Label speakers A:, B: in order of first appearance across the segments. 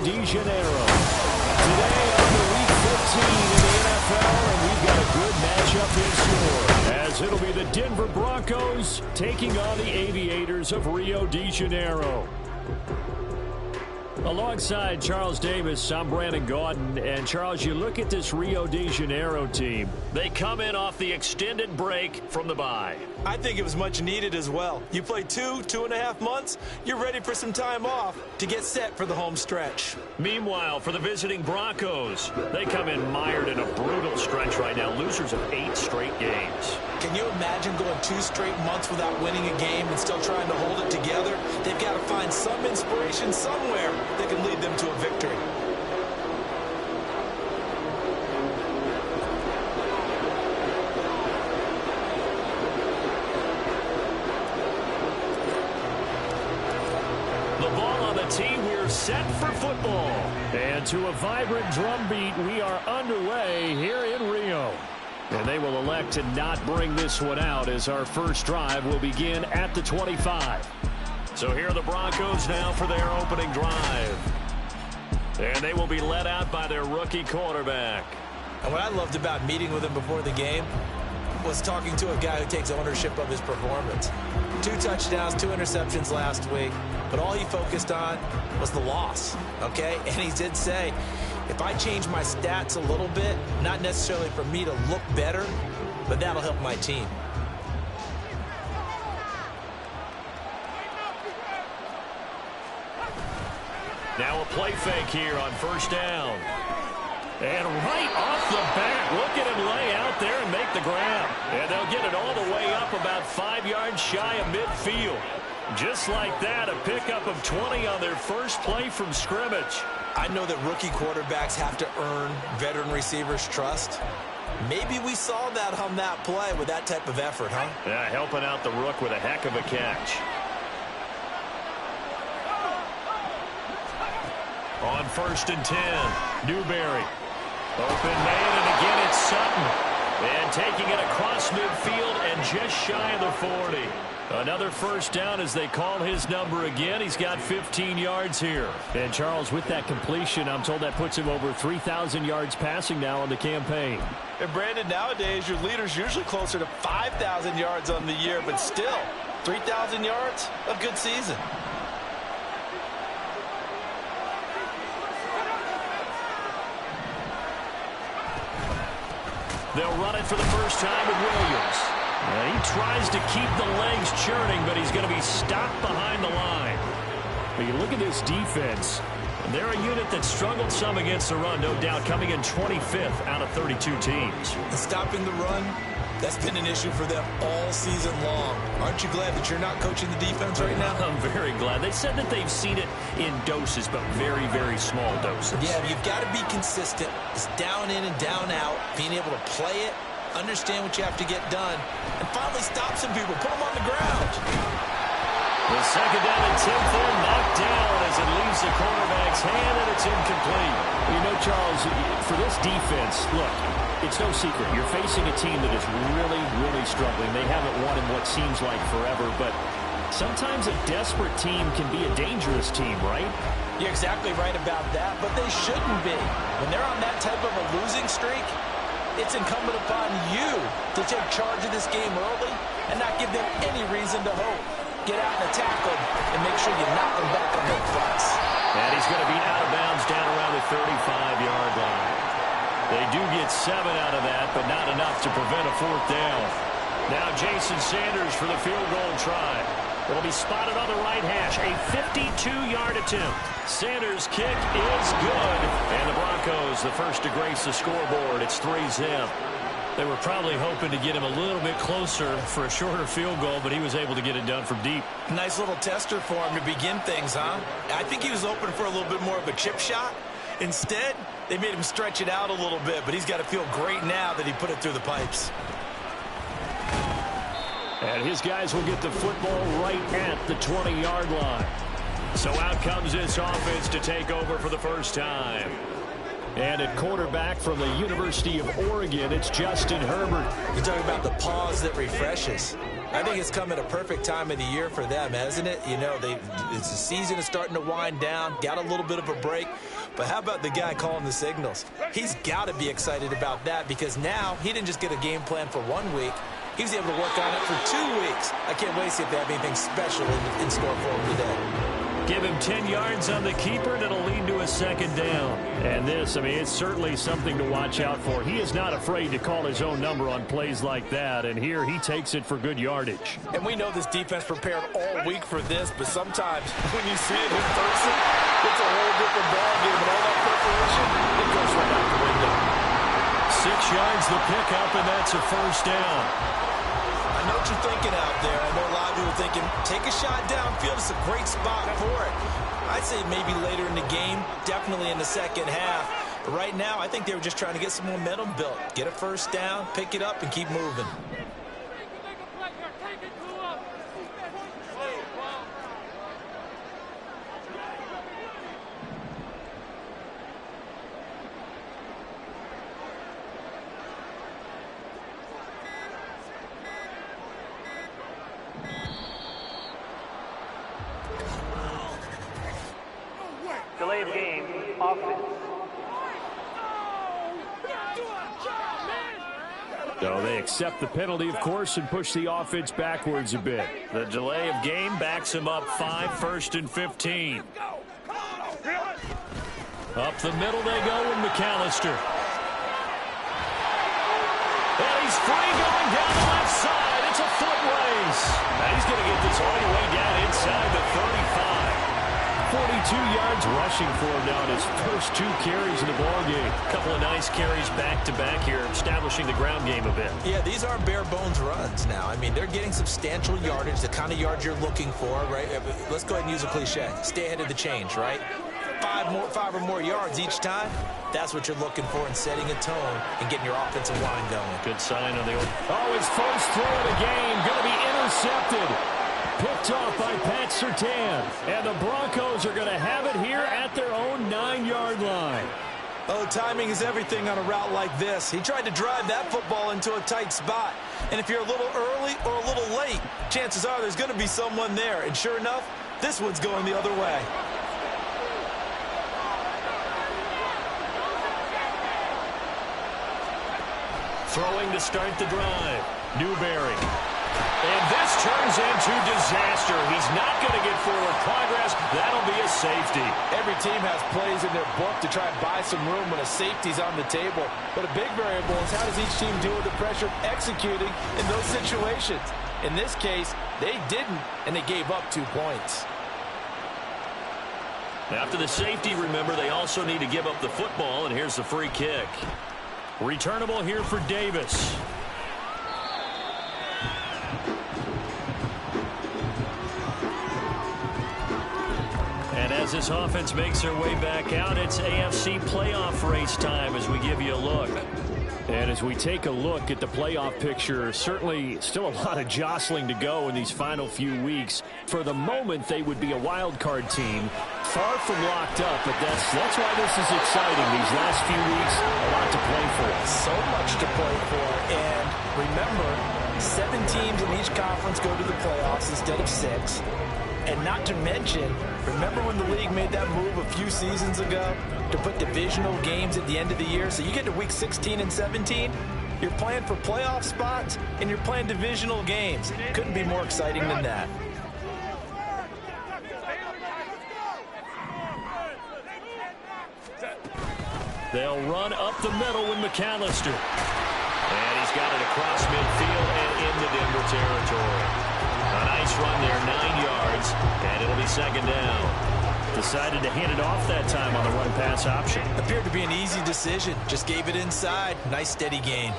A: de Janeiro. Today on the Week 15 in the NFL, and we've got a good matchup in store, as it'll be the Denver Broncos taking on the Aviators of Rio de Janeiro. Alongside Charles Davis, I'm Brandon Gaudin. And Charles, you look at this Rio de Janeiro team. They come in off the extended break from the bye.
B: I think it was much needed as well. You play 2.5 months, you're ready for some time off to get set for the home stretch.
A: Meanwhile, for the visiting Broncos, they come in mired in a brutal stretch right now, losers of 8 straight games.
B: Can you imagine going 2 straight months without winning a game and still trying to hold it together? They've got to find some inspiration somewhere that can lead them to a victory.
A: The ball on the tee, we're set for football. And to a vibrant drum beat, we are underway here in Rio. And they will elect to not bring this one out, as our first drive will begin at the 25. So here are the Broncos now for their opening drive. And they will be led out by their rookie quarterback.
B: And what I loved about meeting with him before the game was talking to a guy who takes ownership of his performance. 2 touchdowns, 2 interceptions last week, but all he focused on was the loss, okay? And he did say, if I change my stats a little bit, not necessarily for me to look better, but that'll help my team.
A: Now a play fake here on first down. And right off the bat, look at him lay out there and make the grab. And they'll get it all the way up about 5 yards shy of midfield. Just like that, a pickup of 20 on their first play from scrimmage.
B: I know that rookie quarterbacks have to earn veteran receivers' trust. Maybe we saw that on that play with that type of effort, huh?
A: Yeah, helping out the rook with a heck of a catch. On first and 10, Newberry. Open man, and again it's Sutton. And taking it across midfield and just shy of the 40. Another first down as they call his number again. He's got 15 yards here. And Charles, with that completion, I'm told that puts him over 3,000 yards passing now on the campaign.
B: And Brandon, nowadays your leader's usually closer to 5,000 yards on the year, but still, 3,000 yards, a good season.
A: They'll run it for the first time with Williams. And he tries to keep the legs churning, but he's going to be stopped behind the line. But you look at this defense. They're a unit that struggled some against the run, no doubt, coming in 25th out of 32 teams.
B: And stopping the run, that's been an issue for them all season long. Aren't you glad that you're not coaching the defense right now?
A: I'm very glad. They said that they've seen it in doses, but very, very small doses.
B: Yeah, you've got to be consistent. It's down in and down out, being able to play it, understand what you have to get done, and finally stop some people, put them on the ground.
A: The second down and 10th there, knocked down as it leaves the quarterback's hand, and it's incomplete. You know, Charles, for this defense, look, it's no secret. You're facing a team that is really, really struggling. They haven't won in what seems like forever, but sometimes a desperate team can be a dangerous team, right?
B: You're exactly right about that, but they shouldn't be. When they're on that type of a losing streak, it's incumbent upon you to take charge of this game early and not give them any reason to hope. Get out and attack them and make sure you knock them back on their butts.
A: And he's going to be out of bounds down around the 35-yard line. They do get 7 out of that, but not enough to prevent a 4th down. Now Jason Sanders for the field goal try. It'll be spotted on the right hash. A 52-yard attempt. Sanders' kick is good. And the Broncos, the first to grace the scoreboard. It's 3-zip. They were probably hoping to get him a little bit closer for a shorter field goal, but he was able to get it done from deep.
B: Nice little tester for him to begin things, huh? I think he was hoping for a little bit more of a chip shot. Instead, they made him stretch it out a little bit, but he's got to feel great now that he put it through the pipes.
A: And his guys will get the football right at the 20-yard line. So out comes this offense to take over for the first time. And at quarterback from the University of Oregon, it's Justin Herbert.
B: You talk about the pause that refreshes. I think it's come at a perfect time of the year for them, hasn't it? You know, the season is starting to wind down, got a little bit of a break. But how about the guy calling the signals? He's got to be excited about that because now he didn't just get a game plan for 1 week. He was able to work on it for 2 weeks. I can't wait to see if they have anything special in store for him today.
A: Give him 10 yards on the keeper, and it'll lead to a second down. And this, I mean, it's certainly something to watch out for. He is not afraid to call his own number on plays like that, and here he takes it for good yardage.
B: And we know this defense prepared all week for this, but sometimes when you see it in person, it's a whole different ballgame, and all that preparation, it goes right out the window.
A: 6 yards the pickup, and that's a first down.
B: I know what you're thinking out there. I know a lot of people are thinking, take a shot downfield. It's a great spot for it. I'd say maybe later in the game, definitely in the second half. But right now, I think they were just trying to get some momentum built. Get a first down, pick it up, and keep moving.
C: Delay of game, offense.
A: So they accept the penalty, of course, and push the offense backwards a bit. The delay of game backs him up 5, 1st and 15. Up the middle they go with McAllister. And he's free going down the left side. It's a foot race. Now he's going to get this all the way down inside the 35. 42 yards rushing for him now in his first 2 carries in the ballgame. A couple of nice carries back-to-back here, establishing the ground game a bit.
B: Yeah, these aren't bare-bones runs now. I mean, they're getting substantial yardage, the kind of yards you're looking for, right? Let's go ahead and use a cliche. Stay ahead of the change, right? 5 or more yards each time. That's what you're looking for in setting a tone and getting your offensive line going.
A: Good sign on the... Oh, his first throw of the game. Going to be intercepted. Picked off by Pat Surtain. And the Broncos are going to have it here at their own 9-yard line.
B: Oh, timing is everything on a route like this. He tried to drive that football into a tight spot. And if you're a little early or a little late, chances are there's going to be someone there. And sure enough, this one's going the other way.
A: Throwing to start the drive. Newberry. And this turns into disaster. He's not going to get forward progress. That'll be a safety.
D: Every team has plays in their book to try and buy some room when a safety's on the table. But a big variable is how does each team deal with the pressure of executing in those situations. In this case, they didn't, and they gave up 2 points.
A: After the safety, remember, they also need to give up the football, and here's the free kick. Returnable here for Davis. And as this offense makes their way back out, it's AFC playoff race time as we give you a look. And as we take a look at the playoff picture, certainly still a lot of jostling to go in these final few weeks. For the moment, they would be a wild card team, far from locked up, but that's why this is exciting. These last few weeks, a lot to play for.
B: So much to play for. And remember, 7 teams in each conference go to the playoffs instead of 6. And not to mention, remember when the league made that move a few seasons ago to put divisional games at the end of the year? So you get to week 16 and 17, you're playing for playoff spots, and you're playing divisional games. Couldn't be more exciting than that.
A: They'll run up the middle with McAllister. And he's got it across midfield and into Denver territory. A nice run there, 9 yards, and it'll be second down. Decided to hand it off that time on the run-pass option.
B: Appeared to be an easy decision. Just gave it inside. Nice, steady gain.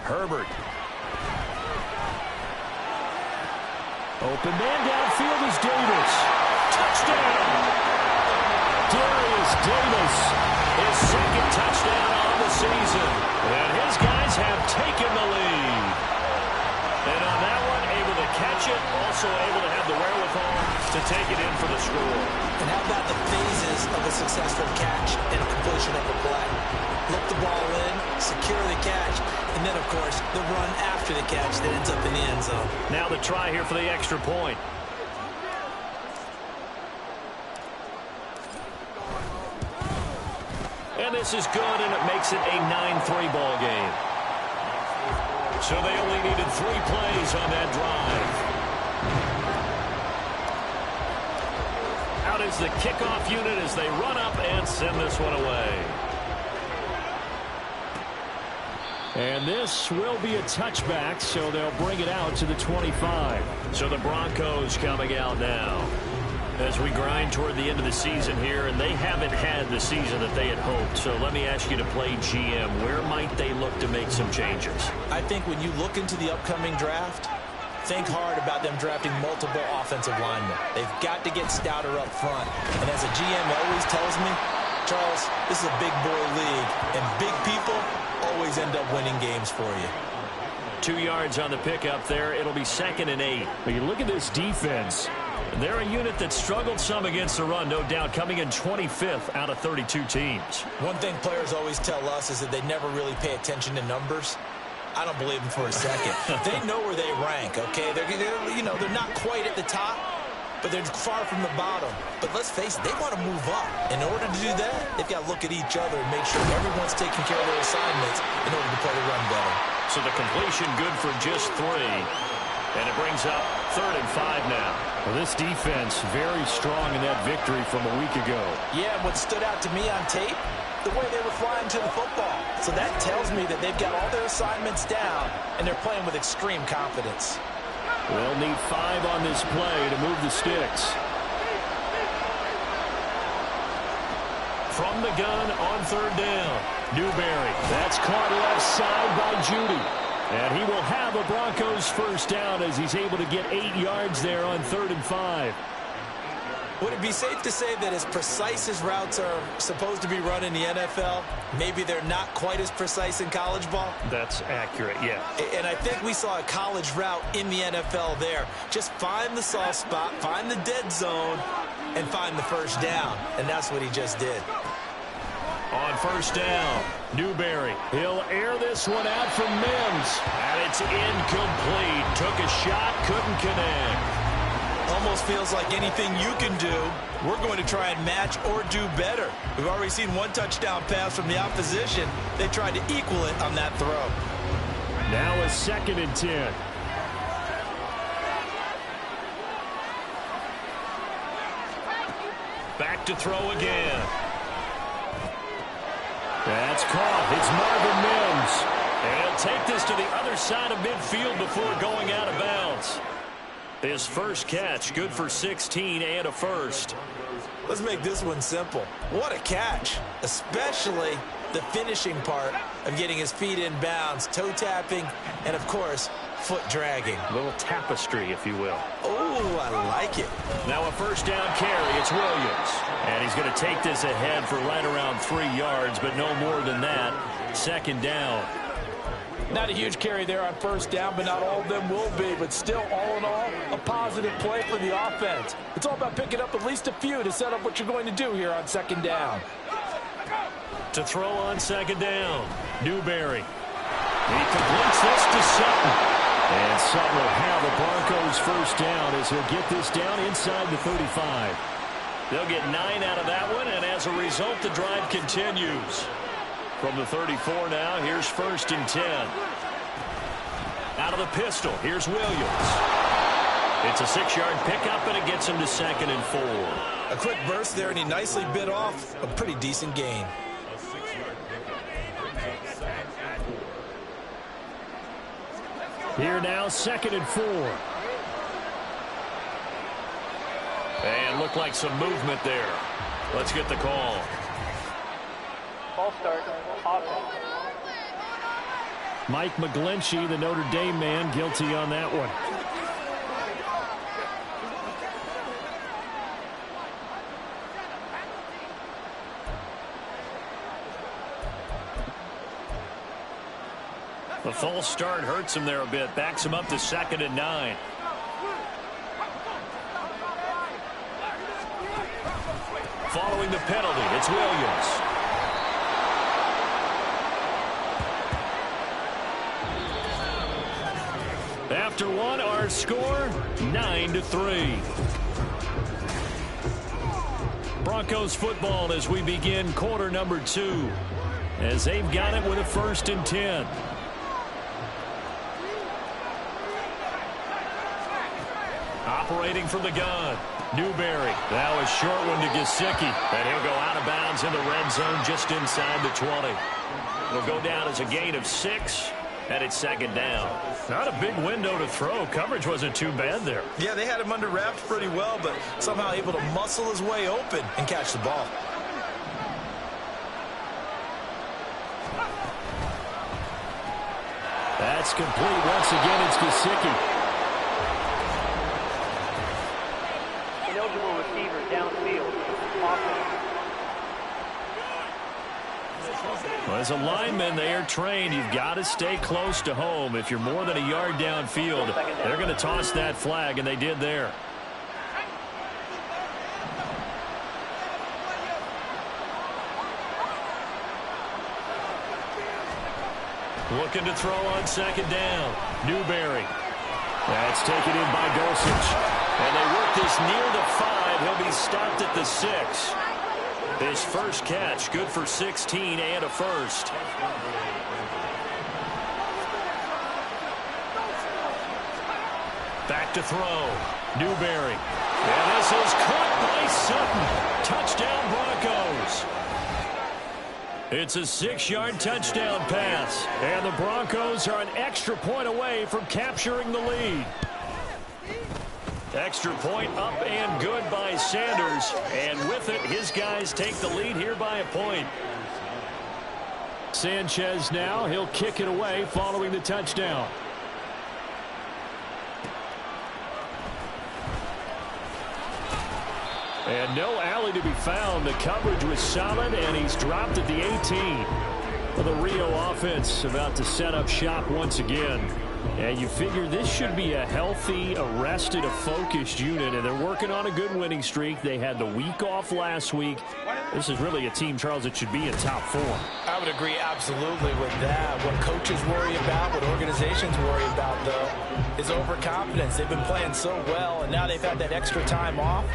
A: Herbert. Open man downfield is Davis. Touchdown! Darius Davis, his second touchdown on the season. And his guys have taken the lead. And on that one, able to catch it, also able to have the wherewithal to take it in for the score.
B: And how about the phases of a successful catch and completion of a play? Look the ball in, secure the catch, and then, of course, the run after the catch that ends up in the end zone.
A: Now the try here for the extra point. And this is good, and it makes it a 9-3 ball game. So they only needed 3 plays on that drive. Out is the kickoff unit as they run up and send this one away. And this will be a touchback, so they'll bring it out to the 25. So the Broncos coming out now as we grind toward the end of the season here, and they haven't had the season that they had hoped. So let me ask you to play GM. Where might they look to make some changes?
B: I think when you look into the upcoming draft, think hard about them drafting multiple offensive linemen. They've got to get stouter up front. And as a GM always tells me, Charles, this is a big boy league, and big people always end up winning games for you.
A: 2 yards on the pickup there. It'll be 2nd and 8. But you look at this defense. They're a unit that struggled some against the run, no doubt, coming in 25th out of 32 teams.
B: One thing players always tell us is that they never really pay attention to numbers. I don't believe them for a second. They know where they rank, okay? They're not quite at the top, but they're far from the bottom. But let's face it, they want to move up. In order to do that, they've got to look at each other and make sure everyone's taking care of their assignments in order to play the run better.
A: So the completion good for just 3. And it brings up 3rd and 5 now. Well, this defense very strong in that victory from a week ago.
B: Yeah, what stood out to me on tape, the way they were flying to the football. So that tells me that they've got all their assignments down, and they're playing with extreme confidence.
A: They'll need 5 on this play to move the sticks. From the gun on 3rd down. Newberry. That's caught left side by Judy. And he will have a Broncos first down as he's able to get 8 yards there on 3rd and 5.
B: Would it be safe to say that as precise as routes are supposed to be run in the NFL, maybe they're not quite as precise in college ball?
A: That's accurate, yeah.
B: And I think we saw a college route in the NFL there. Just find the soft spot, find the dead zone, and find the first down. And that's what he just did.
A: On 1st down, Newberry. He'll air this one out from Mims. And it's incomplete. Took a shot, couldn't connect.
B: Almost feels like anything you can do, we're going to try and match or do better. We've already seen 1 touchdown pass from the opposition. They tried to equal it on that throw.
A: Now a 2nd and 10. Back to throw again. That's caught. It's Marvin Mims. And he'll take this to the other side of midfield before going out of bounds. His first catch, good for 16 and a first.
B: Let's make this one simple. What a catch, especially the finishing part of getting his feet in bounds, toe tapping, and, of course, foot dragging.
A: A little tapestry, if you will.
B: Oh, I like it.
A: Now a first down carry. It's Williams. And he's going to take this ahead for right around 3 yards, but no more than that. 2nd down.
D: Not a huge carry there on 1st down, but not all of them will be. But still, all in all, a positive play for the offense. It's all about picking up at least a few to set up what you're going to do here on 2nd down.
A: To throw on 2nd down, Newberry. He completes this to Sutton. And Sutton will have a Broncos first down as he'll get this down inside the 35. They'll get 9 out of that one, and as a result, the drive continues. From the 34 now, here's 1st and 10. Out of the pistol, here's Williams. It's a 6-yard pickup, and it gets him to 2nd and 4.
B: A quick burst there, and he nicely bit off a pretty decent gain.
A: Here now, 2nd and 4. And looked like some movement there. Let's get the call.
C: Ball start, offense.
A: Mike McGlinchey, the Notre Dame man, guilty on that one. The false start hurts him there a bit. Backs him up to 2nd and 9. Following the penalty, it's Williams. After one, our score, 9-3. Broncos football as we begin quarter number 2. As they've got it with a 1st and 10. Operating from the gun. Newberry. Now a short one to Gesicki. And he'll go out of bounds in the red zone just inside the 20. It'll go down as a gain of 6. And it's 2nd down. Not a big window to throw. Coverage wasn't too bad there.
B: Yeah, they had him under wraps pretty well, but somehow able to muscle his way open and catch the ball.
A: That's complete. Once again, it's Gesicki.
C: Ineligible receiver downfield. Offense.
A: Well, as a lineman, they are trained. You've got to stay close to home. If you're more than a yard downfield, they're going to toss that flag, and they did there. Looking to throw on 2nd down. Newberry. That's taken in by Dulcich. And they work this near the 5. He'll be stopped at the 6. His first catch, good for 16 and a 1st. Back to throw. Newberry. And this is caught by Sutton. Touchdown Broncos. It's a 6-yard touchdown pass. And the Broncos are an extra point away from capturing the lead. Extra point up and good by Sanders. And with it, his guys take the lead here by a point. Sanchez now, he'll kick it away following the touchdown. And no alley to be found. The coverage was solid, and he's dropped at the 18. Well, the Rio offense about to set up shop once again. And you figure this should be a healthy, arrested, a focused unit, and they're working on a good winning streak. They had the week off last week. This is really a team, Charles, that should be in top form.
B: I would agree absolutely with that. What coaches worry about, what organizations worry about, though, is overconfidence. They've been playing so well, and now they've had that extra time off.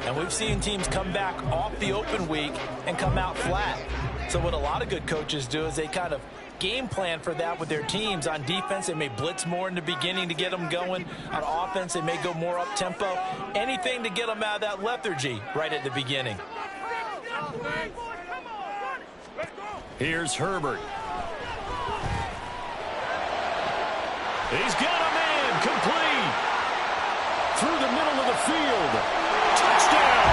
B: And we've seen teams come back off the open week and come out flat. So what a lot of good coaches do is they kind of game plan for that with their teams. On defense, they may blitz more in the beginning to get them going. On offense, they may go more up-tempo. Anything to get them out of that lethargy right at the beginning.
A: Here's Herbert. He's got a man complete. Through the middle of the field. Touchdown.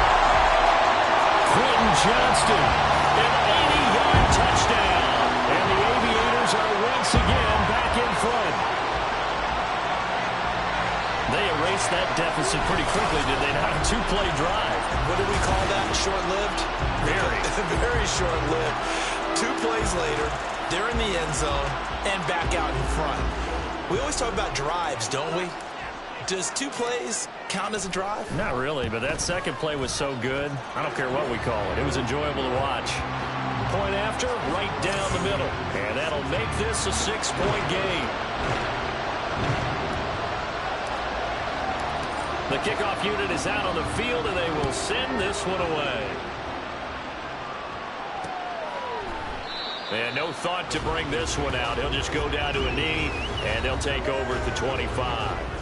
A: Quentin Johnston. An 80-yard touchdown. And the Aviators are once again back in front. They erased that deficit pretty quickly, did they not? A 2-play drive.
B: What do we call that? Short-lived?
A: Very.
B: Very short-lived. 2 plays later, they're in the end zone and back out in front. We always talk about drives, don't we? Does 2 plays count as a drive?
A: Not really, but that second play was so good. I don't care what we call it. It was enjoyable to watch. Point after, right down the middle. And that'll make this a 6-point game. The kickoff unit is out on the field, and they will send this one away. And no thought to bring this one out. He'll just go down to a knee, and they'll take over at the 25.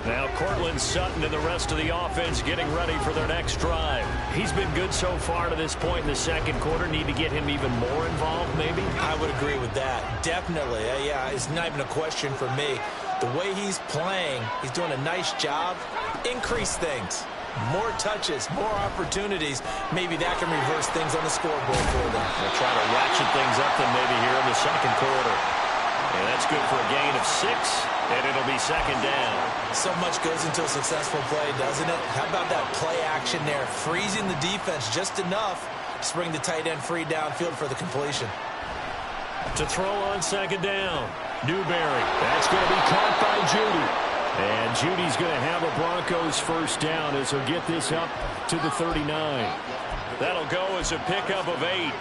A: Now Cortland Sutton and the rest of the offense getting ready for their next drive. He's been good so far to this point in the second quarter. Need to get him even more involved, maybe?
B: I would agree with that. Definitely. Yeah, it's not even a question for me. The way he's playing, he's doing a nice job. Increase things. More touches, more opportunities. Maybe that can reverse things on the scoreboard for them.
A: They'll try to ratchet things up then maybe here in the second quarter. And that's good for a gain of 6, and it'll be 2nd down.
B: So much goes into a successful play, doesn't it? How about that play action there? Freezing the defense just enough to bring the tight end free downfield for the completion.
A: To throw on 2nd down. Newberry. That's going to be caught by Judy. And Judy's going to have a Broncos first down as he'll get this up to the 39. That'll go as a pickup of 8.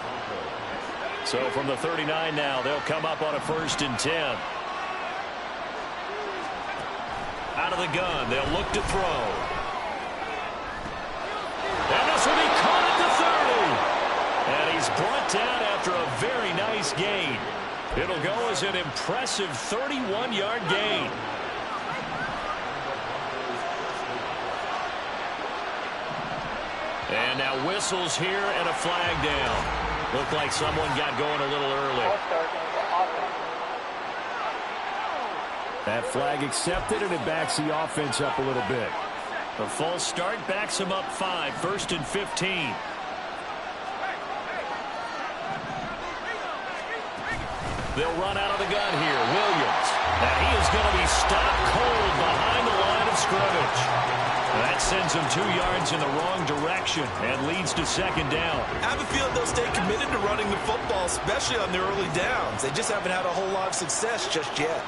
A: So from the 39 now, they'll come up on a 1st and 10. Out of the gun, they'll look to throw. And this will be caught at the 30. And he's brought down after a very nice gain. It'll go as an impressive 31-yard gain. And now whistles here and a flag down. Looked like someone got going a little early. That flag accepted, and it backs the offense up a little bit. The false start backs him up 5, 1st and 15. They'll run out of the gun here. Williams. And he is going to be stopped cold behind the line of scrimmage. That sends him 2 yards in the wrong direction and leads to 2nd down.
B: I have a feeling they'll stay committed to running the football, especially on the early downs. They just haven't had a whole lot of success just yet.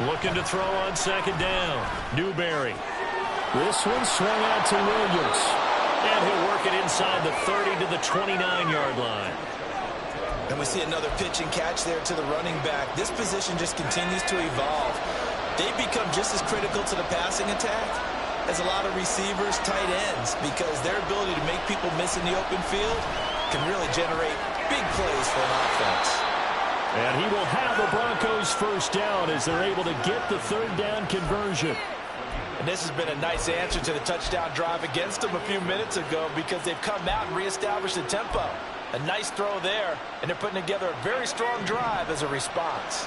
A: Looking to throw on 2nd down. Newberry. This one swung out to Williams. And he'll work it inside the 30 to the 29-yard line.
B: And we see another pitch and catch there to the running back. This position just continues to evolve. They've become just as critical to the passing attack as a lot of receivers, tight ends, because their ability to make people miss in the open field can really generate big plays for an offense.
A: And he will have the Broncos first down as they're able to get the 3rd down conversion.
D: And this has been a nice answer to the touchdown drive against them a few minutes ago because they've come out and reestablished the tempo. A nice throw there, and they're putting together a very strong drive as a response.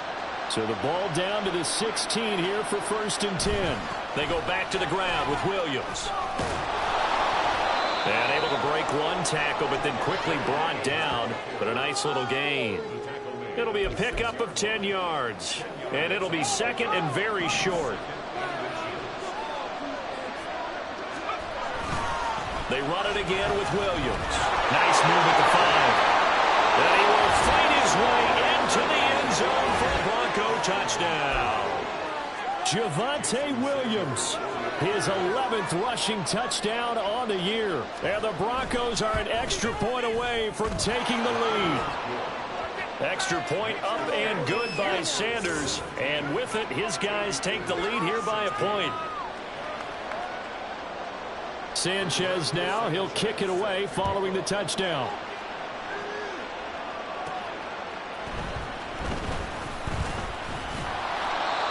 A: So the ball down to the 16 here for 1st and 10. They go back to the ground with Williams. And able to break one tackle, but then quickly brought down. But a nice little gain. It'll be a pickup of 10 yards. And it'll be 2nd and very short. They run it again with Williams. Nice move at the 5. And he will find his way into the end zone for a Bronco touchdown. Javonte Williams, his 11th rushing touchdown on the year. And the Broncos are an extra point away from taking the lead. Extra point up and good by Sanders. And with it, his guys take the lead here by a point. Sanchez now, he'll kick it away following the touchdown.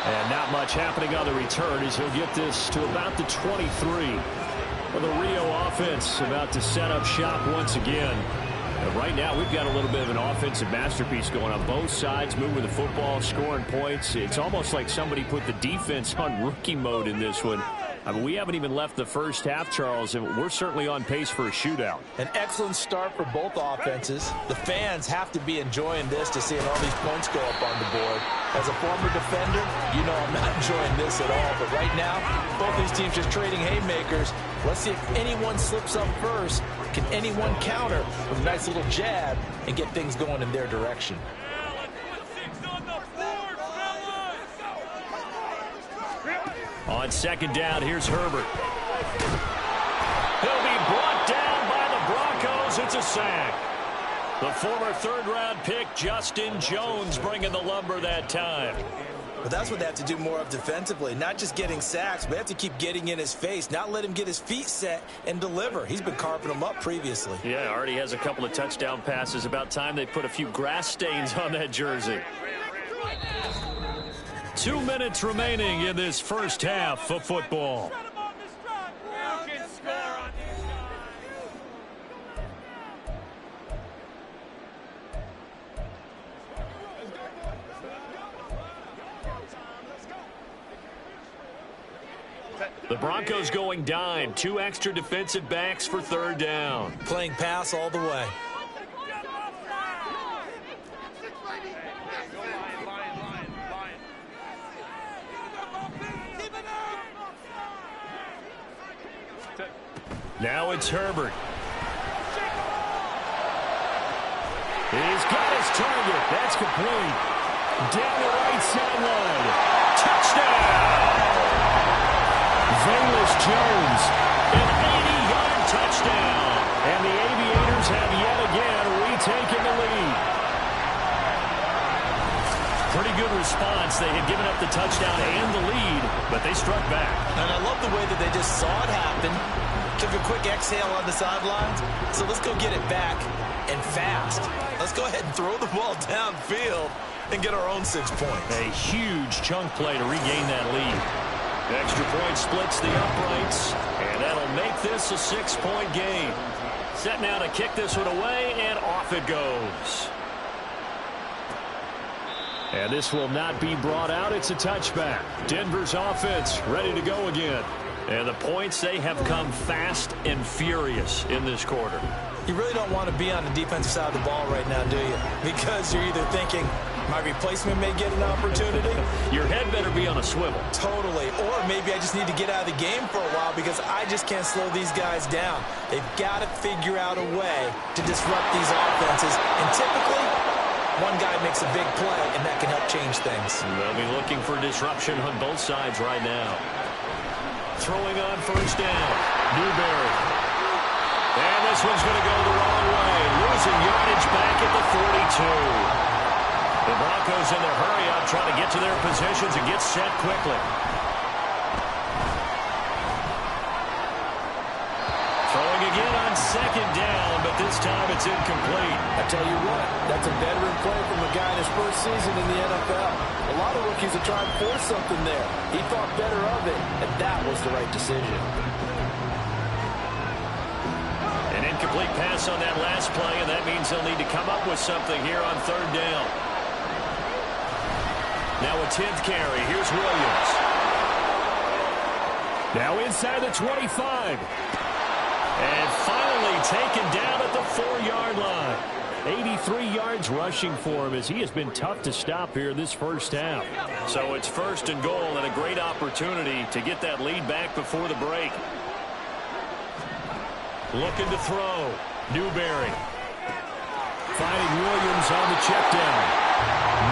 A: And not much happening on the return as he'll get this to about the 23. Well, the Rio offense about to set up shop once again. And right now we've got a little bit of an offensive masterpiece going on both sides, moving the football, scoring points. It's almost like somebody put the defense on rookie mode in this one. I mean, we haven't even left the first half, Charles, and we're certainly on pace for a shootout.
D: An excellent start for both offenses. The fans have to be enjoying this to seeing all these points go up on the board. As a former defender, you know I'm not enjoying this at all. But right now, both these teams just trading haymakers. Let's see if anyone slips up first. Can anyone counter with a nice little jab and get things going in their direction?
A: On 2nd down, here's Herbert. He'll be brought down by the Broncos. It's a sack. The former 3rd-round pick, Justin Jones, bringing the lumber that time.
B: But that's what they have to do more of defensively. Not just getting sacks, but they have to keep getting in his face. Not let him get his feet set and deliver. He's been carving them up previously.
A: Yeah, already has a couple of touchdown passes. About time they put a few grass stains on that jersey. 2 minutes remaining in this first half of football. The Broncos going dime. 2 extra defensive backs for 3rd down.
B: Playing pass all the way.
A: Now it's Herbert. He's got his target. That's complete. Down the right sideline. Touchdown! Velus Jones, an 80-yard touchdown. And the Aviators have yet again retaken the lead. Pretty good response. They had given up the touchdown and the lead, but they struck back.
B: And I love the way that they just saw it happen, took a quick exhale on the sidelines. So let's go get it back and fast. Let's go ahead and throw the ball downfield and get our own 6 points.
A: A huge chunk play to regain that lead. The extra point splits the uprights, and that'll make this a 6-point game. Set now to kick this one away, and off it goes. And this will not be brought out. It's a touchback. Denver's offense ready to go again. And the points, they have come fast and furious in this quarter.
B: You really don't want to be on the defensive side of the ball right now, do you? Because you're either thinking, my replacement may get an opportunity.
A: Your head better be on a swivel.
B: Totally. Or maybe I just need to get out of the game for a while because I just can't slow these guys down. They've got to figure out a way to disrupt these offenses. And typically, one guy makes a big play, and that can help change things.
A: They'll be looking for disruption on both sides right now. Throwing on first down. Newberry. And this one's going to go the wrong way. Losing yardage back at the 42. The Broncos in their hurry-up trying to get to their positions and get set quickly. Throwing again on second down, but this time it's incomplete.
D: I tell you what, that's a veteran play from a guy in his first season in the NFL. A lot of rookies are trying to force something there. He thought better of it, and that was the right decision.
A: An incomplete pass on that last play, and that means they'll need to come up with something here on third down. Now a 10th carry. Here's Williams. Now inside the 25. And finally taken down at the 4-yard line. 83 yards rushing for him as he has been tough to stop here this first half. So it's first and goal and a great opportunity to get that lead back before the break. Looking to throw. Newberry. Finding Williams on the check down.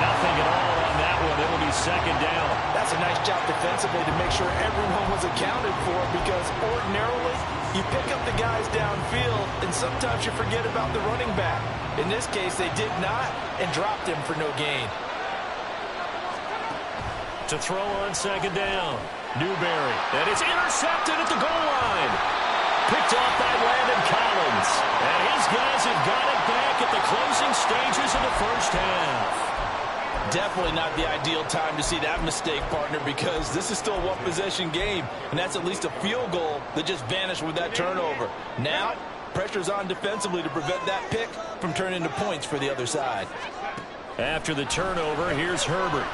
A: Nothing at all on that one. It'll be second down.
D: That's a nice job defensively to make sure everyone was accounted for because ordinarily you pick up the guys downfield and sometimes you forget about the running back. In this case, they did not and dropped him for no gain.
A: To throw on second down. Newberry. And it's intercepted at the goal line. Picked off by Landon Collins. And his guys have got it back at the closing stages of the first half.
D: Definitely not the ideal time to see that mistake, partner, because this is still a one-possession game, and that's at least a field goal that just vanished with that turnover. Now, pressure's on defensively to prevent that pick from turning into points for the other side.
A: After the turnover, here's Herbert.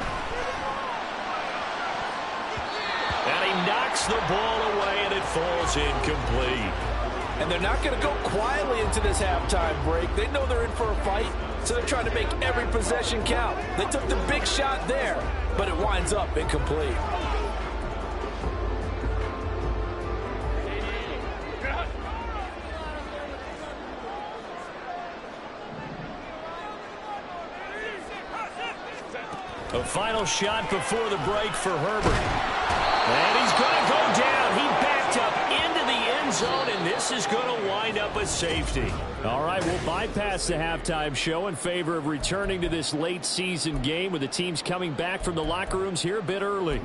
A: And he knocks the ball away, and it falls incomplete.
D: And they're not going to go quietly into this halftime break. They know they're in for a fight, so they're trying to make every possession count. They took the big shot there, but it winds up incomplete.
A: A final shot before the break for Herbert. And he's going to go down. He backed up into the end zone, and this is going to wind up a safety. All right, we'll bypass the halftime show in favor of returning to this late season game with the teams coming back from the locker rooms here a bit early.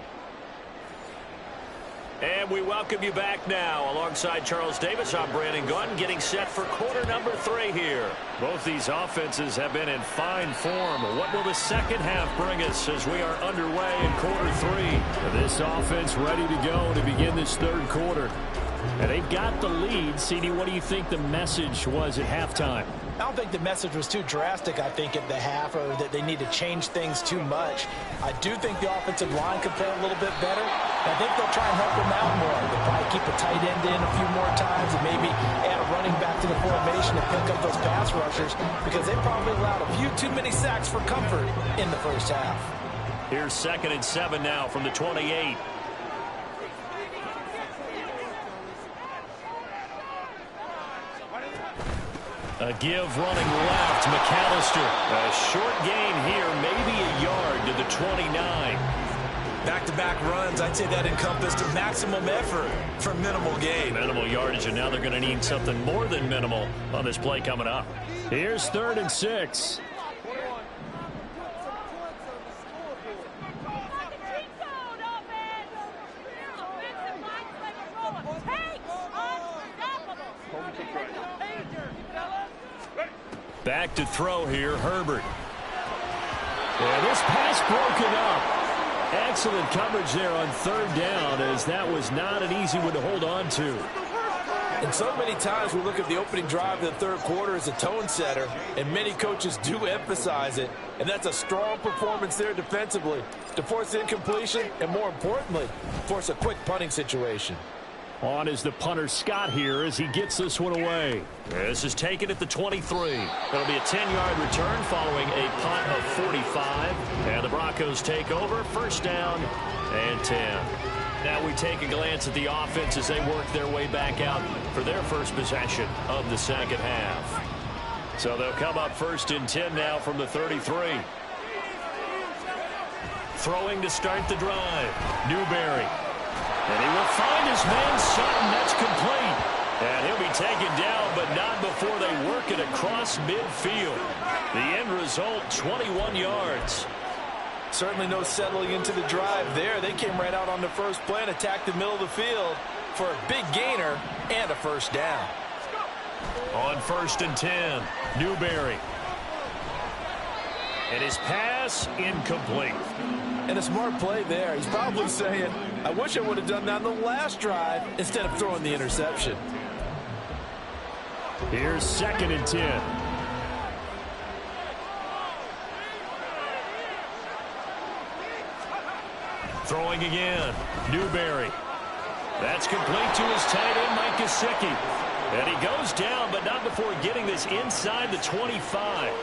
A: And we welcome you back now. Alongside Charles Davis, I'm Brandon Gunn, getting set for quarter number 3 here. Both these offenses have been in fine form. What will the second half bring us as we are underway in quarter 3? This offense ready to go to begin this third quarter. And they've got the lead. CD, what do you think the message was at halftime?
E: I don't think the message was too drastic, I think, at the half, or that they need to change things too much. I do think the offensive line could play a little bit better. I think they'll try and help them out more. They'll probably keep a tight end in a few more times and maybe add a running back to the formation to pick up those pass rushers because they probably allowed a few too many sacks for comfort in the first half.
A: Here's 2nd and 7 now from the 28. A give running left, McAllister. A short gain here, maybe a yard to the 29.
B: Back-to-back runs, I'd say that encompassed maximum effort for minimal gain.
A: Minimal yardage, and now they're going to need something more than minimal on this play coming up. Here's 3rd and 6. Back to throw here, Herbert. And this pass broken up. Excellent coverage there on 3rd down, as that was not an easy one to hold on to.
D: And so many times we look at the opening drive of the 3rd quarter as a tone setter, and many coaches do emphasize it. And that's a strong performance there defensively to force incompletion and, more importantly, force a quick punting situation.
A: On is the punter Scott here as he gets this one away. This is taken at the 23. It'll be a 10-yard return following a punt of 45. And the Broncos take over. 1st down and 10. Now we take a glance at the offense as they work their way back out for their first possession of the 2nd half. So they'll come up 1st and 10 now from the 33. Throwing to start the drive. Newberry. And he will find his man Sutton. That's complete. And he'll be taken down, but not before they work it across midfield. The end result, 21 yards.
D: Certainly no settling into the drive there. They came right out on the first play and attacked the middle of the field for a big gainer and a 1st down.
A: On 1st and 10, Newberry. And his pass incomplete.
D: And a smart play there. He's probably saying, I wish I would have done that on the last drive instead of throwing the interception.
A: Here's 2nd and 10. Throwing again. Newberry. That's complete to his tight end, Mike Gesicki. And he goes down, but not before getting this inside the 25.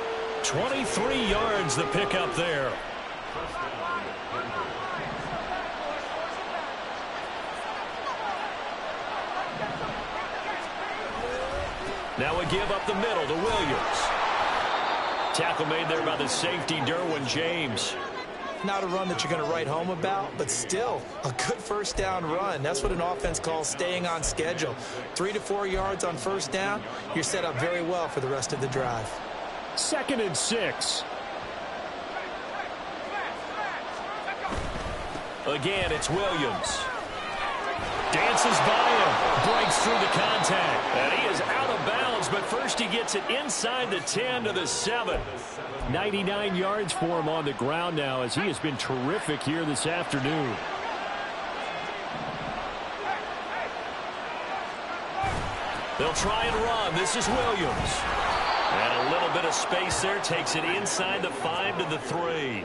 A: 23 yards the pickup there. Now we give up the middle to Williams. Tackle made there by the safety, Derwin James.
E: Not a run that you're going to write home about, but still a good 1st down run. That's what an offense calls staying on schedule. 3 to 4 yards on 1st down, you're set up very well for the rest of the drive.
A: 2nd and 6. Again, it's Williams. Dances by him, breaks through the contact, and he is out of bounds, but first he gets it inside the 10 to the 7. 99 yards for him on the ground now, as he has been terrific here this afternoon. They'll try and run. This is Williams. And a little bit of space there, takes it inside the 5 to the 3.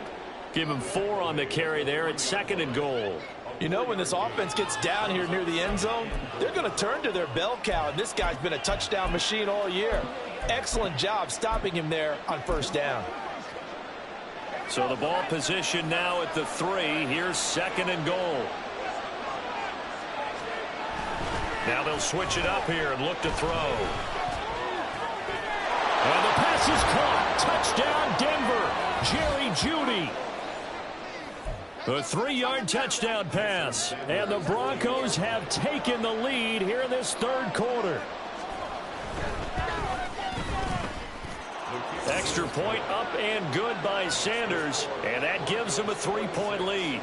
A: Give him 4 on the carry there at 2nd and goal.
D: You know, when this offense gets down here near the end zone, they're going to turn to their bell cow, and this guy's been a touchdown machine all year. Excellent job stopping him there on 1st down.
A: So the ball position now at the 3. Here's 2nd and goal. Now they'll switch it up here and look to throw. And the pass is caught. Touchdown, Denver. Jerry Jeudy. A 3-yard touchdown pass. And the Broncos have taken the lead here in this 3rd quarter. Extra point up and good by Sanders. And that gives them a 3-point lead.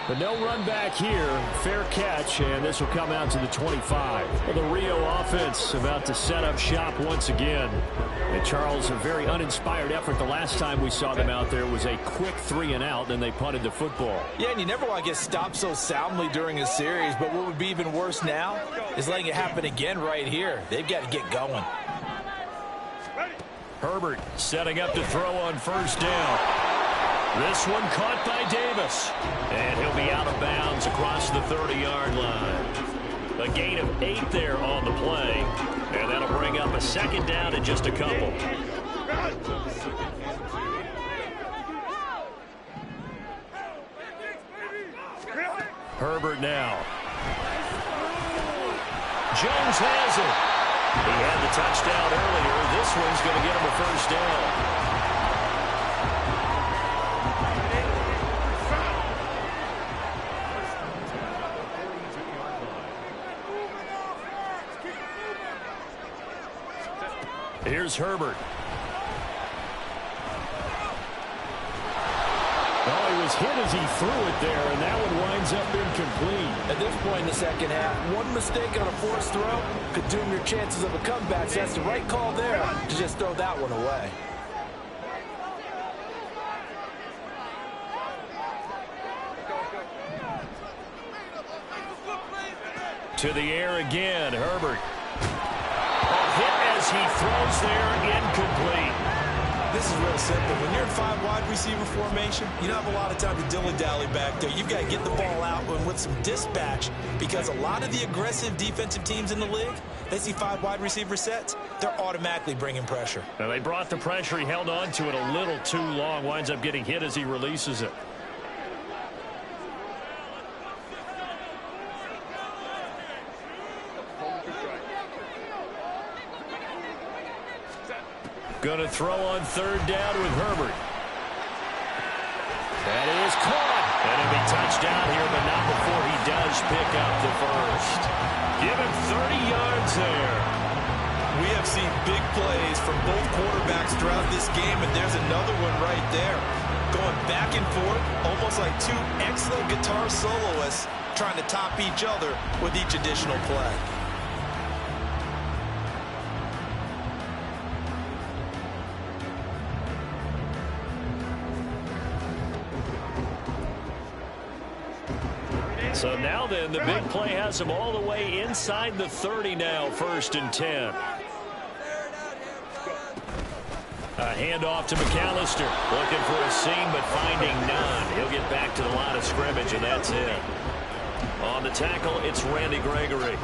A: But no run back here. Fair catch, and this will come out to the 25. Well, the Rio offense about to set up shop once again. And Charles, a very uninspired effort. The last time we saw them out there was a quick 3-and-out, then they punted the football.
D: Yeah, and you never want to get stopped so soundly during a series, but what would be even worse now is letting it happen again right here. They've got to get going.
A: Herbert setting up to throw on 1st down. This one caught by Davis. And he'll be out of bounds across the 30-yard line. A gain of 8 there on the play. And that'll bring up a 2nd down and just a couple. Herbert now. Jones has it. He had the touchdown earlier. This one's going to get him a 1st down. Here's Herbert. Oh, he was hit as he threw it there, and that one winds up incomplete.
E: At this point in the second half, one mistake on a forced throw could doom your chances of a comeback. So that's the right call there to just throw that one away.
A: To the air again, Herbert. Hit as he throws there, incomplete.
B: This is real simple. When you're in 5 wide receiver formation, you don't have a lot of time to dilly-dally back there. You've got to get the ball out and with some dispatch, because a lot of the aggressive defensive teams in the league, they see 5 wide receiver sets, they're automatically bringing pressure.
A: Now they brought the pressure. He held on to it a little too long. Winds up getting hit as he releases it. Going to throw on third down with Herbert. That is caught. And it'll be touchdown here, but not before he does pick up the first. Give him 30 yards there.
B: We have seen big plays from both quarterbacks throughout this game, and there's another one right there. Going back and forth, almost like 2 excellent guitar soloists trying to top each other with each additional play.
A: So now then, the big play has him all the way inside the 30 now, 1st and 10. A handoff to McAllister. Looking for a seam, but finding none. He'll get back to the line of scrimmage, and that's it. On the tackle, it's Randy Gregory.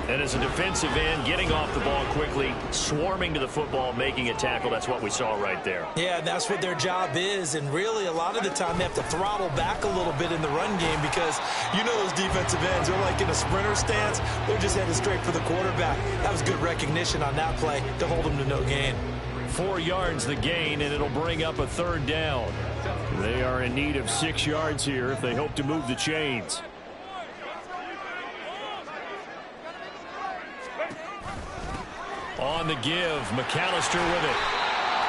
A: And as a defensive end, getting off the ball quickly, swarming to the football, making a tackle. That's what we saw right there.
B: Yeah, that's what their job is. And really, a lot of the time, they have to throttle back a little bit in the run game, because you know those defensive ends, they're like in a sprinter stance. They're just headed straight for the quarterback. That was good recognition on that play to hold them to no gain.
A: 4 yards the gain, and it'll bring up a 3rd down. They are in need of 6 yards here if they hope to move the chains. On the give, McAllister with it.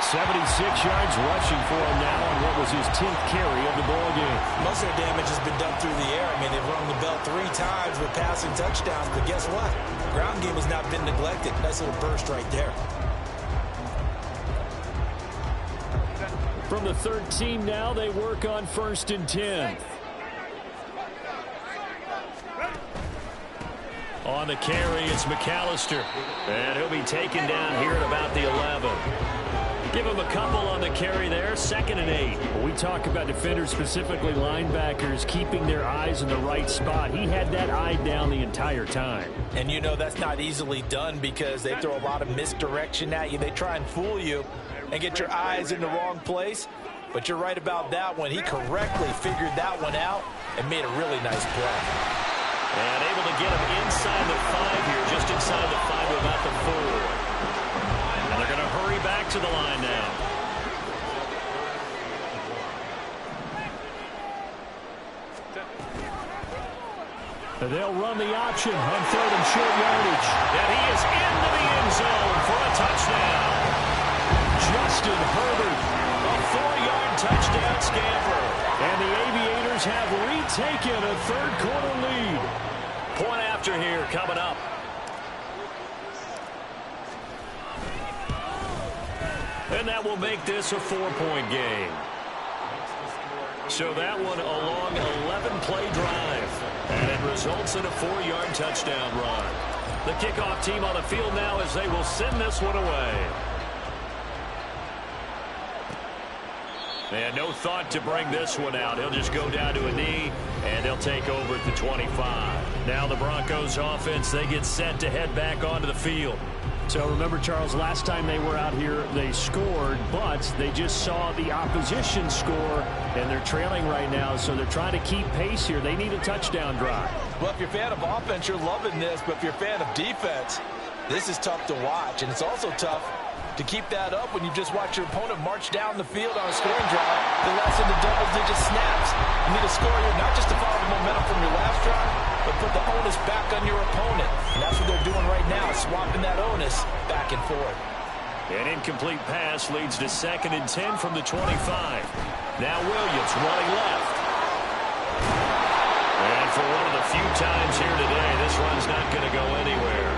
A: 76 yards rushing for him now on what was his 10th carry of the ball game.
B: Most of their damage has been done through the air. I mean, they've rung the bell 3 times with passing touchdowns, but guess what? The ground game has not been neglected. Nice little burst right there.
A: From the 13 now, they work on 1st and 10. On the carry, it's McAllister. And he'll be taken down here at about the 11. Give him a couple on the carry there. 2nd and 8.
F: We talk about defenders, specifically linebackers, keeping their eyes in the right spot. He had that eye down the entire time.
E: And you know that's not easily done, because they throw a lot of misdirection at you. They try and fool you and get your eyes in the wrong place. But you're right about that one. He correctly figured that one out and made a really nice play.
A: And able to get him inside the 5 here, just inside the 5 to about the 4. And they're going to hurry back to the line now.
F: And they'll run the option on 3rd and short yardage.
A: And he is into the end zone for a touchdown. Justin Herbert, a 4-yard touchdown scamper.
F: And the Aviators have retaken a 3rd quarter lead.
A: Point after here coming up. And that will make this a 4-point game. So that one a long 11-play drive. And it results in a 4-yard touchdown run. The kickoff team on the field now as they will send this one away. And no thought to bring this one out. He'll just go down to a knee, and they'll take over at the 25. Now the Broncos offense, they get set to head back onto the field.
F: So remember, Charles, last time they were out here, they scored, but they just saw the opposition score, and they're trailing right now, so they're trying to keep pace here. They need a touchdown drive.
E: Well, if you're a fan of offense, you're loving this, but if you're a fan of defense, this is tough to watch, and it's also tough to keep that up when you just watch your opponent march down the field on a scoring drive. The less in the double-digit snaps. You need a score here, not just to follow the momentum from your last drive, but put the onus back on your opponent. And that's what they're doing right now, swapping that onus back and forth.
A: An incomplete pass leads to 2nd and 10 from the 25. Now Williams running left. And for one of the few times here today, this run's not going to go anywhere.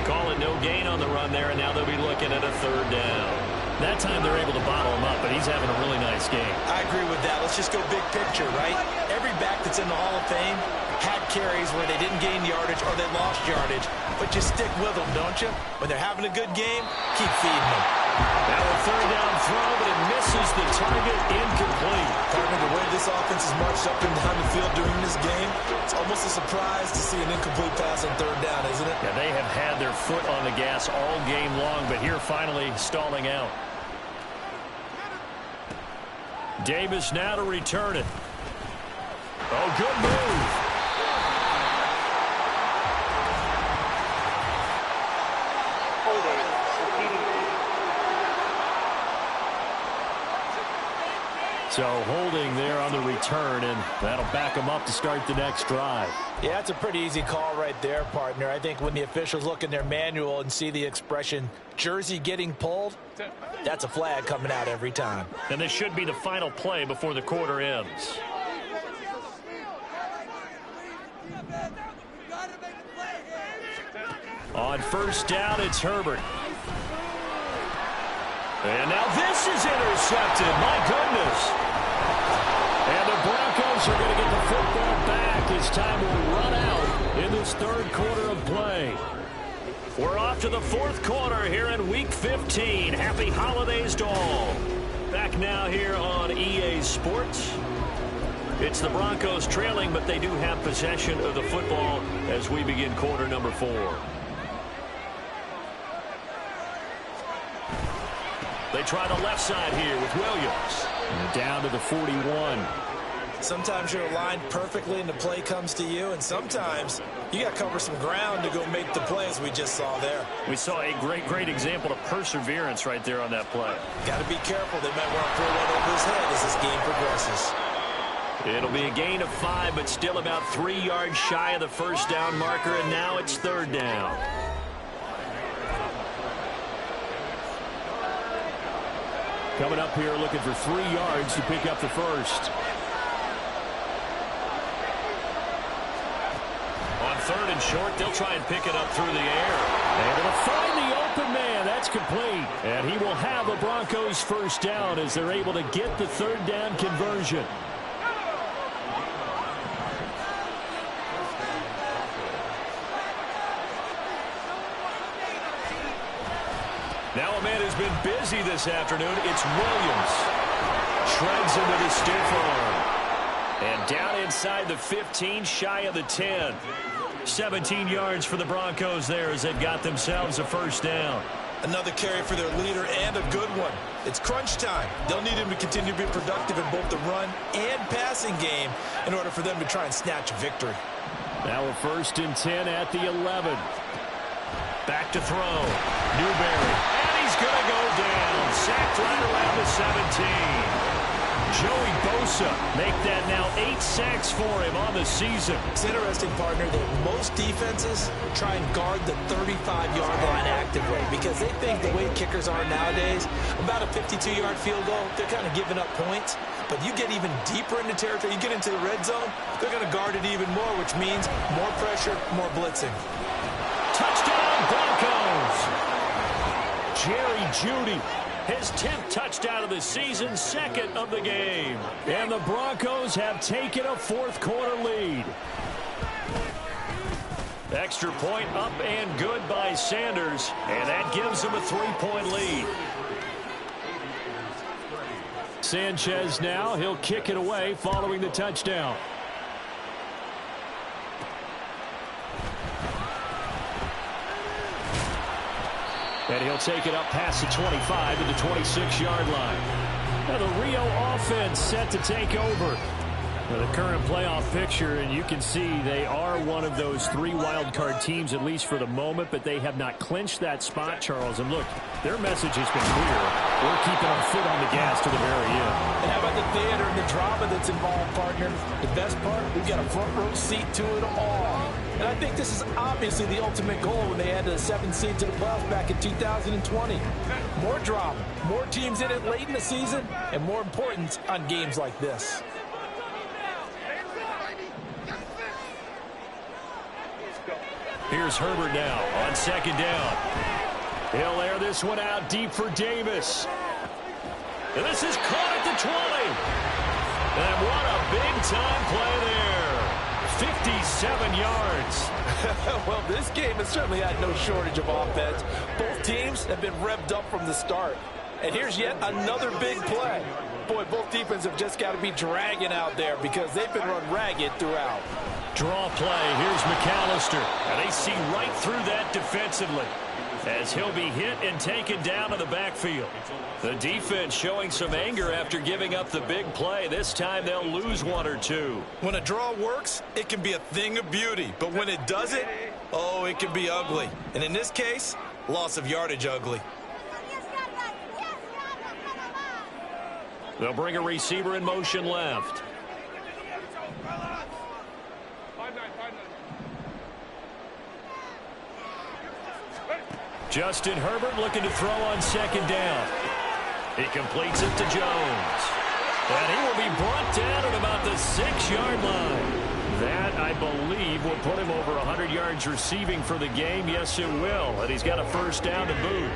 A: Call it no gain on the run there, and now they'll be looking at a 3rd down.
F: That time they're able to bottle him up, but he's having a really nice game.
B: I agree with that. Let's just go big picture, right? Every back that's in the Hall of Fame had carries where they didn't gain yardage or they lost yardage, but you stick with them, don't you? When they're having a good game, keep feeding them.
A: Now a 3rd down throw, but it misses the target, incomplete.
B: Partner, the way this offense has marched up and down the field during this game, it's almost a surprise to see an incomplete pass on 3rd down, isn't it?
A: Yeah, they have had their foot on the gas all game long, but here finally stalling out. Davis now to return it. Oh, good move. So holding there on the return, and that'll back them up to start the next drive.
E: Yeah, it's a pretty easy call right there, partner. I think when the officials look in their manual and see the expression jersey getting pulled, that's a flag coming out every time.
F: And this should be the final play before the quarter ends.
A: On 1st down, it's Herbert. And now this is intercepted. My goodness. And the Broncos are going to get the football back as time will run out in this 3rd quarter of play. We're off to the 4th quarter here in Week 15. Happy holidays to all. Back now here on EA Sports. It's the Broncos trailing, but they do have possession of the football as we begin quarter number 4. They try the left side here with Williams. And down to the 41.
B: Sometimes you're aligned perfectly and the play comes to you, and sometimes you got to cover some ground to go make the plays we just saw there.
A: We saw a great example of perseverance right there on that play.
B: Got to be careful. They might want to throw one over his head as this game progresses.
A: It'll be a gain of 5, but still about 3 yards shy of the 1st down marker, and now it's 3rd down.
F: Coming up here looking for 3 yards to pick up the 1st.
A: On 3rd and short, they'll try and pick it up through the air.
F: Able to find the open man. That's complete. And he will have the Broncos 1st down as they're able to get the 3rd down conversion.
A: Now a man who's been busy this afternoon. It's Williams. Shreds him with a stiff arm. And down inside the 15, shy of the 10. 17 yards for the Broncos there as they've got themselves a 1st down.
B: Another carry for their leader and a good one. It's crunch time. They'll need him to continue to be productive in both the run and passing game in order for them to try and snatch a victory.
F: Now a 1st and 10 at the 11.
A: Back to throw. Newberry. And he's going to go down. Sacked right around the 17. Joey Bosa make that now 8 sacks for him on the season.
B: It's interesting, partner, that most defenses try and guard the 35-yard line actively because they think the way kickers are nowadays, about a 52-yard field goal, they're kind of giving up points. But you get even deeper into territory, you get into the red zone, they're going to guard it even more, which means more pressure, more blitzing.
A: Touchdown, Broncos! Jerry Jeudy. His 10th touchdown of the season, 2nd of the game.
F: And the Broncos have taken a 4th quarter lead.
A: Extra point up and good by Sanders, and that gives them a 3-point lead.
F: Sanchez now, he'll kick it away following the touchdown. And he'll take it up past the 25 to the 26-yard line. Now the Rio offense set to take over. Now the current playoff picture, and you can see they are one of those 3 wildcard teams, at least for the moment, but they have not clinched that spot, Charles. And look, their message has been clear. We're keeping our foot on the gas to the very end.
E: And how about the theater and the drama that's involved, partner? The best part, we've got a front row seat to it all. And I think this is obviously the ultimate goal when they added a 7th seed to the playoffs back in 2020. More drama, more teams in it late in the season, and more importance on games like this.
F: Here's Herbert now on 2nd down. He'll air this one out deep for Davis. And this is caught at the 20. And what a big-time play there. 57 yards.
D: Well, this game has certainly had no shortage of offense. Both teams have been revved up from the start. And here's yet another big play. Boy, both defenses have just got to be dragging out there because they've been run ragged throughout.
F: Draw play. Here's McAllister. And they see right through that defensively as he'll be hit and taken down to the backfield. The defense showing some anger after giving up the big play. This time they'll lose 1 or 2.
B: When a draw works, it can be a thing of beauty. But when it doesn't, oh, it can be ugly. And in this case, loss of yardage ugly.
F: They'll bring a receiver in motion left. Justin Herbert looking to throw on 2nd down. He completes it to Jones. And he will be brought down at about the 6-yard line. That, I believe, will put him over 100 yards receiving for the game. Yes, it will. And he's got a 1st down to boot.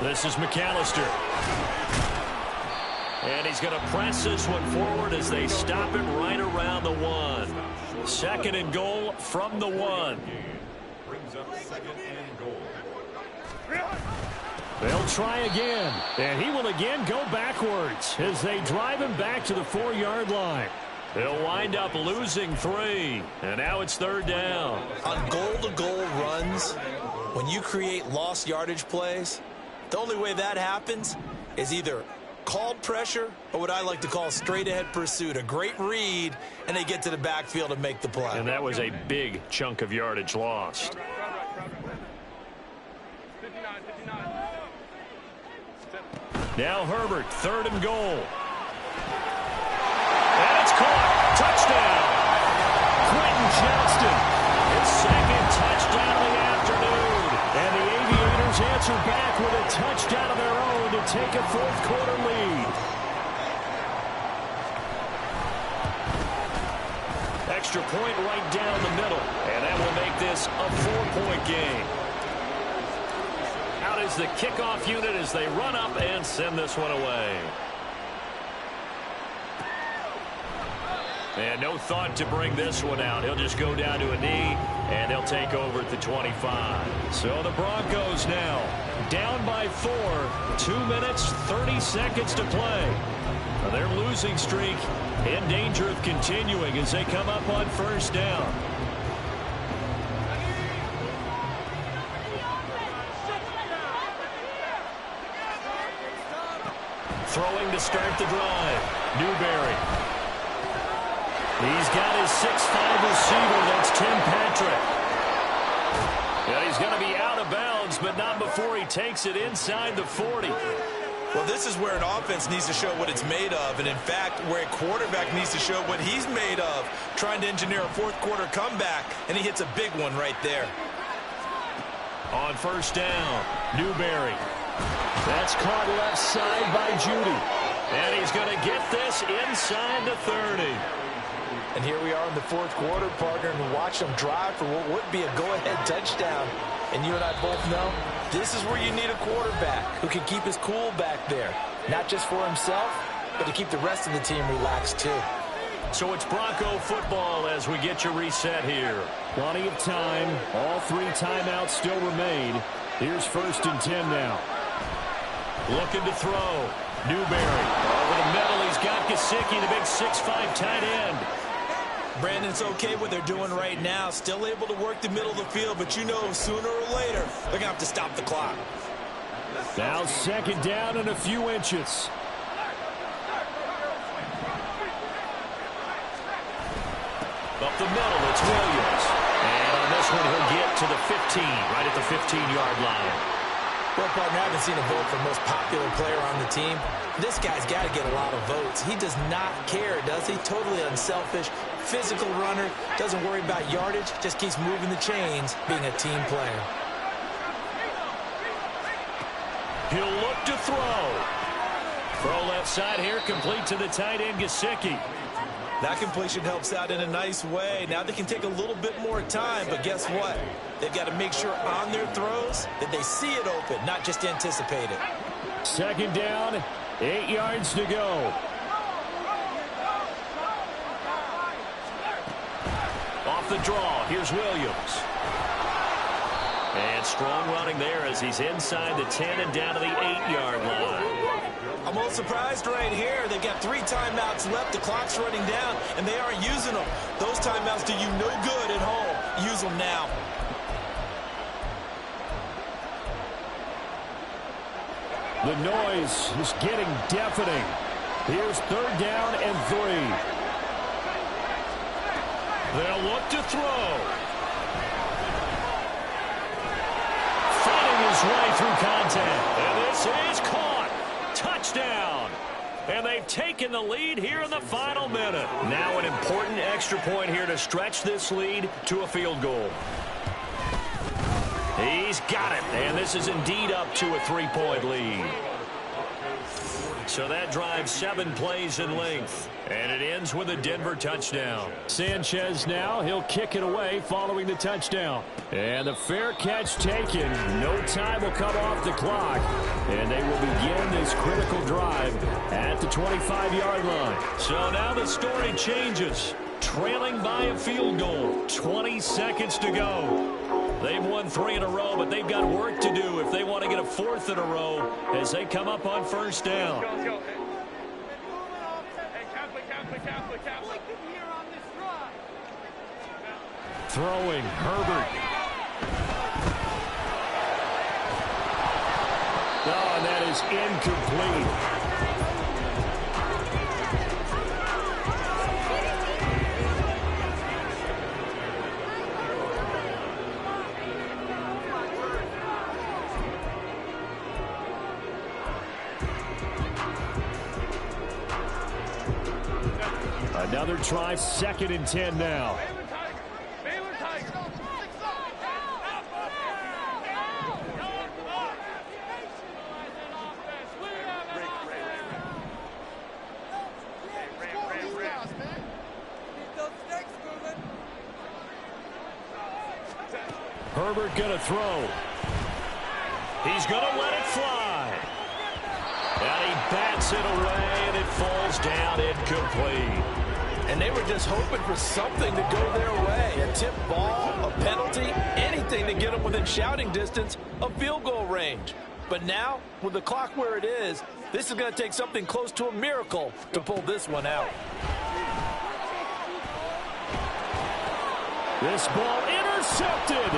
F: This is McAllister. And he's going to press this one forward as they stop him right around the 1. 2nd and goal from the 1. Brings up 2nd and goal. They'll try again. And he will again go backwards as they drive him back to the 4-yard line. They'll wind up losing 3. And now it's 3rd down.
B: On goal-to-goal runs, when you create lost yardage plays, the only way that happens is either called pressure or what I like to call straight-ahead pursuit. A great read, and they get to the backfield and make the play.
F: And that was a big chunk of yardage lost. Now Herbert, 3rd and goal. And it's caught. Touchdown. Quentin Johnston, his 2nd touchdown of the afternoon. And the Aviators answer back with a touchdown of their own to take a 4th quarter lead. Extra point right down the middle. And that will make this a 4-point game. Out is the kickoff unit as they run up and send this one away. And no thought to bring this one out. He'll just go down to a knee, and he'll take over at the 25. So the Broncos now down by 4. 2 minutes, 30 seconds to play. Now their losing streak in danger of continuing as they come up on 1st down. Throwing to start the drive. Newberry. He's got his 6'5" receiver. That's Tim Patrick. Yeah, he's going to be out of bounds, but not before he takes it inside the 40.
B: Well, this is where an offense needs to show what it's made of, and in fact, where a quarterback needs to show what he's made of, trying to engineer a 4th quarter comeback, and he hits a big one right there.
F: On 1st down, Newberry. That's caught left side by Judy. And he's going to get this inside the 30.
E: And here we are in the 4th quarter, partner, and watch them drive for what would be a go-ahead touchdown. And you and I both know this is where you need a quarterback who can keep his cool back there. Not just for himself, but to keep the rest of the team relaxed too.
F: So it's Bronco football as we get you reset here. Plenty of time. All 3 timeouts still remain. Here's 1st and 10 now. Looking to throw. Newberry over the middle. He's got Gesicki, the big 6'5" tight end.
B: Brandon, it's okay what they're doing right now. Still able to work the middle of the field, but you know sooner or later they're going to have to stop the clock.
F: Now 2nd down and a few inches. Up the middle, it's Williams. And on this one, he'll get to the 15, right at the 15-yard line.
B: Well, partner, I haven't seen a vote for most popular player on the team. This guy's got to get a lot of votes. He does not care, does he? Totally unselfish, physical runner, doesn't worry about yardage, just keeps moving the chains, being a team player.
A: He'll look to throw. Throw left side here, complete to the tight end, Gesicki.
B: That completion helps out in a nice way. Now they can take a little bit more time, but guess what? They've got to make sure on their throws that they see it open, not just anticipate it.
F: Second down, 8 yards to go.
A: Off the draw, here's Williams. And strong running there as he's inside the 10 and down to the 8-yard line.
B: I'm a little surprised right here. They've got 3 timeouts left. The clock's running down, and they aren't using them. Those timeouts do you no good at home. Use them now.
F: The noise is getting deafening. Here's 3rd down and 3.
A: They'll look to throw. Fighting his way through contact. And this is caught. Touchdown. And they've taken the lead here in the final minute. Now an important extra point here to stretch this lead to a field goal. He's got it. And this is indeed up to a 3-point lead. So that drives 7 plays in length. And it ends with a Denver touchdown.
F: Sanchez now, he'll kick it away following the touchdown. And the fair catch taken. No time will come off the clock. And they will begin this critical drive at the 25-yard line.
A: So now the story changes. Trailing by a field goal. 20 seconds to go. They've won 3 in a row, but they've got work to do if they want to get a 4th in a row as they come up on first down.
F: Throwing, Herbert. Oh, and that is incomplete. Another try, 2nd and 10 now. Herbert gonna throw.
A: He's gonna let it fly. And he bats it away, and it falls down incomplete.
D: And they were just hoping for something to go their way. A tip ball, a penalty, anything to get them within shouting distance of field goal range. But now, with the clock where it is, this is going to take something close to a miracle to pull this one out.
F: This ball intercepted.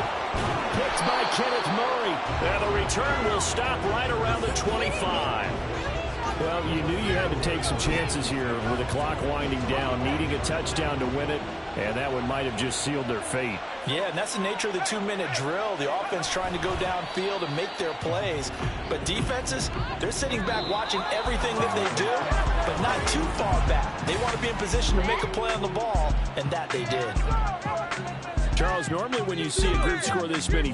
F: Picked by Kenneth Murray.
A: And the return will stop right around the 25.
F: Well, you knew you had to take some chances here with the clock winding down, needing a touchdown to win it, and that one might have just sealed their fate.
E: Yeah, and that's the nature of the 2-minute drill. The offense trying to go downfield and make their plays. But defenses, they're sitting back watching everything that they do, but not too far back. They want to be in position to make a play on the ball, and that they did.
F: Charles, normally when you see a group score this many